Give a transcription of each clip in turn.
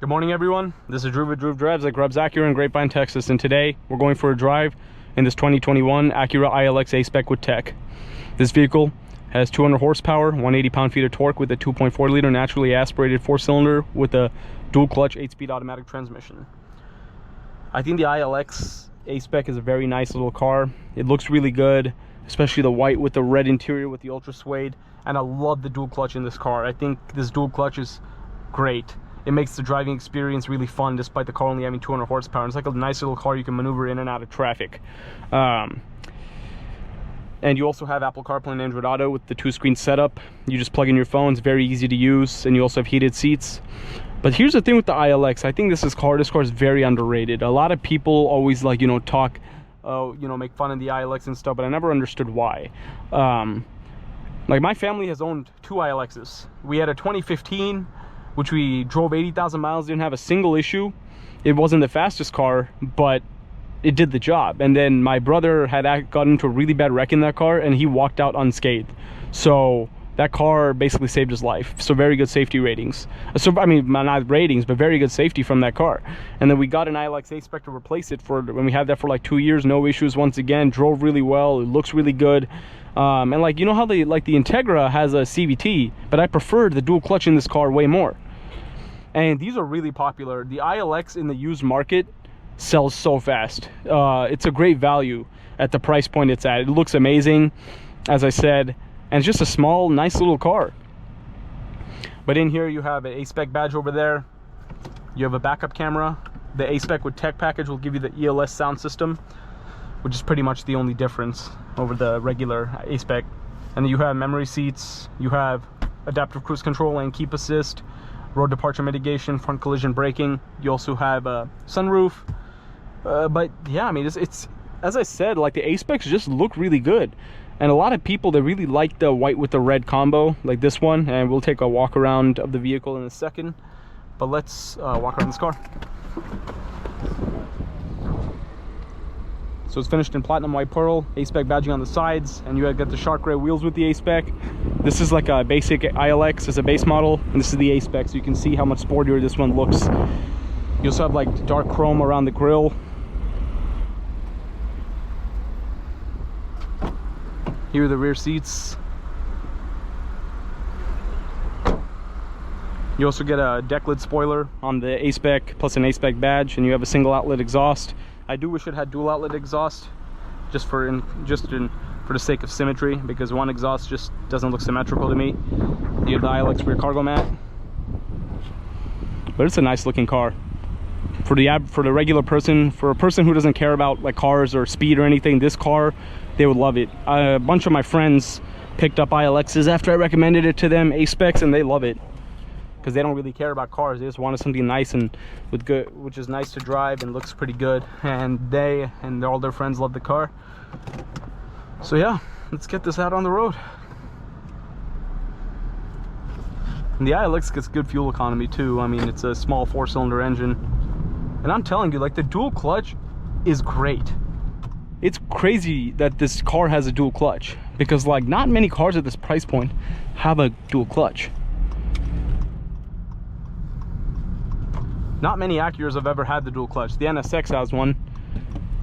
Good morning, everyone. This is Drew with Drew Drives at Grubbs Acura in Grapevine, Texas, and today we're going for a drive in this 2021 Acura ILX A-Spec with tech. This vehicle has 200 horsepower, 180 pound-feet of torque with a 2.4 liter naturally aspirated 4-cylinder with a dual clutch 8-speed automatic transmission. I think the ILX A-Spec is a very nice little car. It looks really good, especially the white with the red interior with the ultra suede, and I love the dual clutch in this car. I think this dual clutch is great. It makes the driving experience really fun despite the car only having 200 horsepower. It's like a nice little car you can maneuver in and out of traffic. And you also have Apple CarPlay and Android Auto with the 2-screen setup. You just plug in your phone, it's very easy to use, and you also have heated seats. But here's the thing with the ILX. I think this car is very underrated. A lot of people always like, talk, make fun of the ILX and stuff, but I never understood why. Like my family has owned 2 ILXs. We had a 2015, which we drove 80,000 miles, didn't have a single issue. It wasn't the fastest car, but it did the job. And then my brother had gotten into a really bad wreck in that car, and he walked out unscathed. So that car basically saved his life. So very good safety ratings. So I mean, not ratings, but very good safety from that car. And then we got an ILX A-Spec to replace it when we had that for like 2 years, no issues. Once again, drove really well. It looks really good. And like, how the Integra has a CVT, but I preferred the dual clutch in this car way more. And these are really popular. The ILX in the used market sells so fast. It's a great value at the price point it's at. It looks amazing, as I said, and it's just a small, nice little car. But in here you have an A-Spec badge over there. You have a backup camera. The A-Spec with tech package will give you the ELS sound system, which is pretty much the only difference over the regular A-Spec. And then you have memory seats, you have adaptive cruise control and keep assist, road departure mitigation, front collision braking. You also have a sunroof. But yeah, I mean, it's as I said, like the A-Specs just look really good. And a lot of people, they really like the white with the red combo, like this one. And we'll take a walk around of the vehicle in a second. But let's walk around this car. So it's finished in platinum white pearl, A-Spec badging on the sides, and you got the shark gray wheels with the A-Spec. This is like a basic ILX as a base model, and this is the A-Spec, so you can see how much sportier this one looks. You also have like dark chrome around the grille. Here are the rear seats. You also get a deck lid spoiler on the A-Spec plus an A-Spec badge, and you have a single outlet exhaust. I do wish it had dual outlet exhaust, just for the sake of symmetry, because one exhaust just doesn't look symmetrical to me. You have the ILX rear cargo mat, but it's a nice looking car for the regular person. For a person who doesn't care about like cars or speed or anything, this car, they would love it. A bunch of my friends picked up ILXs after I recommended it to them, A-Specs, and they love it because they don't really care about cars. They just wanted something nice and with good, which is nice to drive and looks pretty good. And they and all their friends love the car. So yeah, let's get this out on the road. And the ILX gets good fuel economy too. I mean, it's a small 4-cylinder engine, and I'm telling you, like, the dual clutch is great. It's crazy that this car has a dual clutch, because like not many cars at this price point have a dual clutch. Not many Acuras have ever had the dual clutch. The NSX has one,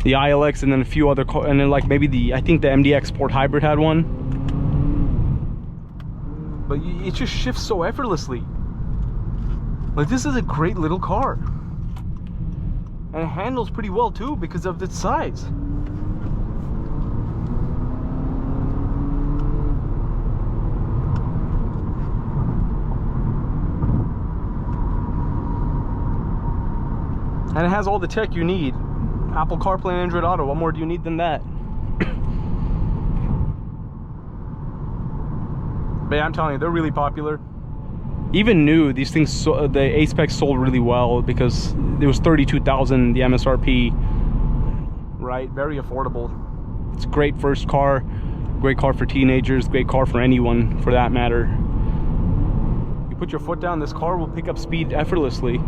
the ILX, and then a few other cars, and then like maybe I think the MDX Sport Hybrid had one. But it just shifts so effortlessly. Like, this is a great little car. And it handles pretty well too because of its size. And it has all the tech you need. Apple CarPlay and Android Auto. What more do you need than that? But yeah, I'm telling you, they're really popular. Even new, these things, the A-Spec sold really well because it was $32,000 the MSRP. Right, very affordable. It's a great first car, great car for teenagers, great car for anyone for that matter. You put your foot down, this car will pick up speed effortlessly.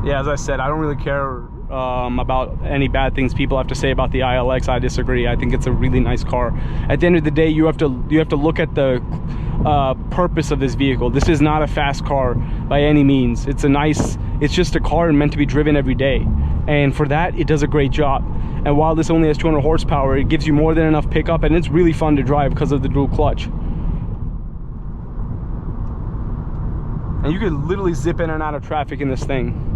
Yeah, as I said, I don't really care about any bad things people have to say about the ILX. I disagree. I think it's a really nice car. At the end of the day, you have to look at the purpose of this vehicle. This is not a fast car by any means. It's just a car meant to be driven every day, and for that it does a great job. And while this only has 200 horsepower, it gives you more than enough pickup, and it's really fun to drive because of the dual clutch. And you could literally zip in and out of traffic in this thing.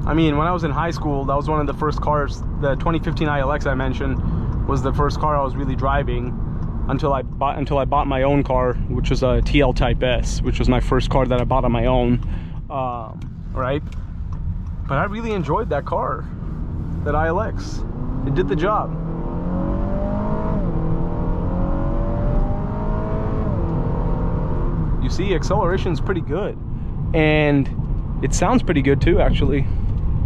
I mean, when I was in high school, that was one of the first cars. The 2015 ILX I mentioned was the first car I was really driving until I bought my own car, which was a TL Type S, which was my first car that I bought on my own. Right? But I really enjoyed that car, that ILX. It did the job. You see, acceleration is pretty good, and it sounds pretty good too, actually.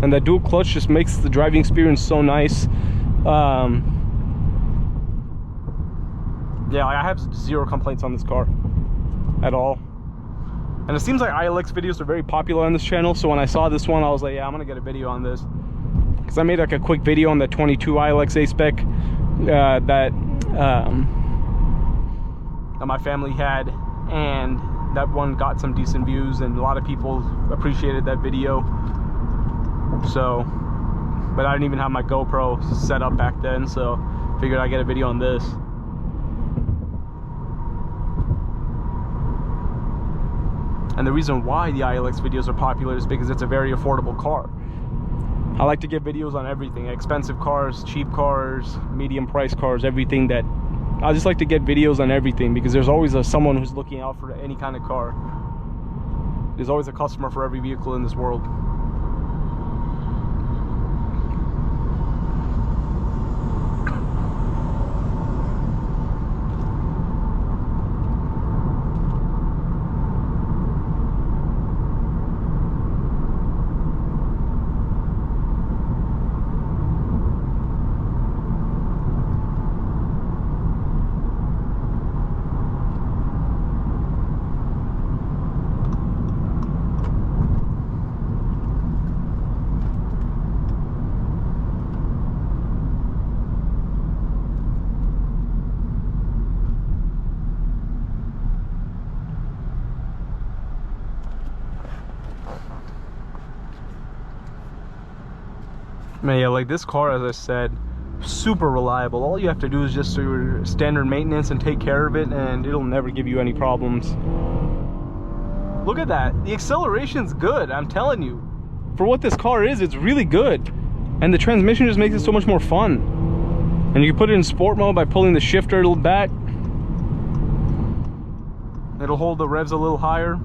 And that dual clutch just makes the driving experience so nice. Yeah, I have zero complaints on this car at all. And it seems like ILX videos are very popular on this channel, so when I saw this one, I was like, yeah, I'm gonna get a video on this. Because I made like a quick video on the 22 ILX A-Spec that my family had, and that one got some decent views, and a lot of people appreciated that video. So, but I didn't even have my GoPro set up back then, so figured I'd get a video on this. And the reason why the ILX videos are popular is because it's a very affordable car. I like to get videos on everything: expensive cars, cheap cars, medium price cars, everything. That I just like to get videos on everything, because there's always someone who's looking out for any kind of car. There's always a customer for every vehicle in this world. Man, yeah, like this car, as I said, super reliable. All you have to do is just do your standard maintenance and take care of it, and it'll never give you any problems. Look at that. The acceleration's good, I'm telling you. For what this car is, it's really good. And the transmission just makes it so much more fun. And you can put it in sport mode by pulling the shifter a little back. It'll hold the revs a little higher.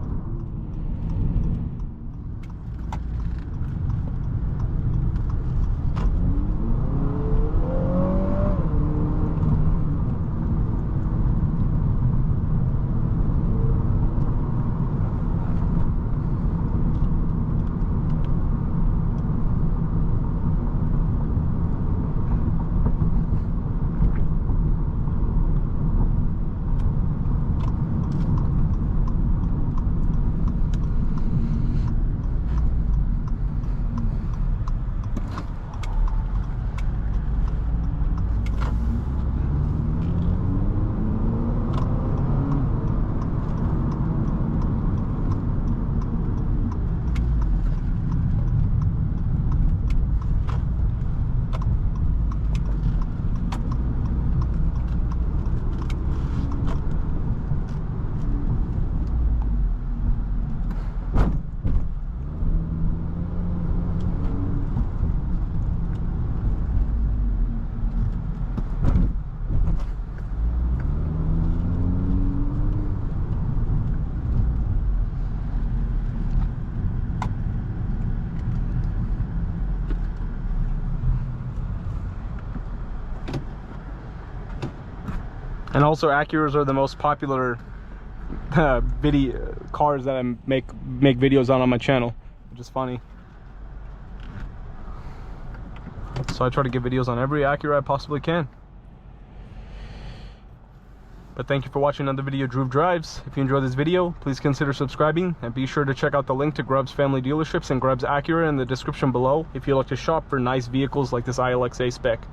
And also, Acuras are the most popular video cars that I make videos on my channel, which is funny. So I try to get videos on every Acura I possibly can. But thank you for watching another video of Droove Drives. If you enjoyed this video, please consider subscribing, and be sure to check out the link to Grubb's family dealerships and Grubb's Acura in the description below if you'd like to shop for nice vehicles like this ILX A-Spec.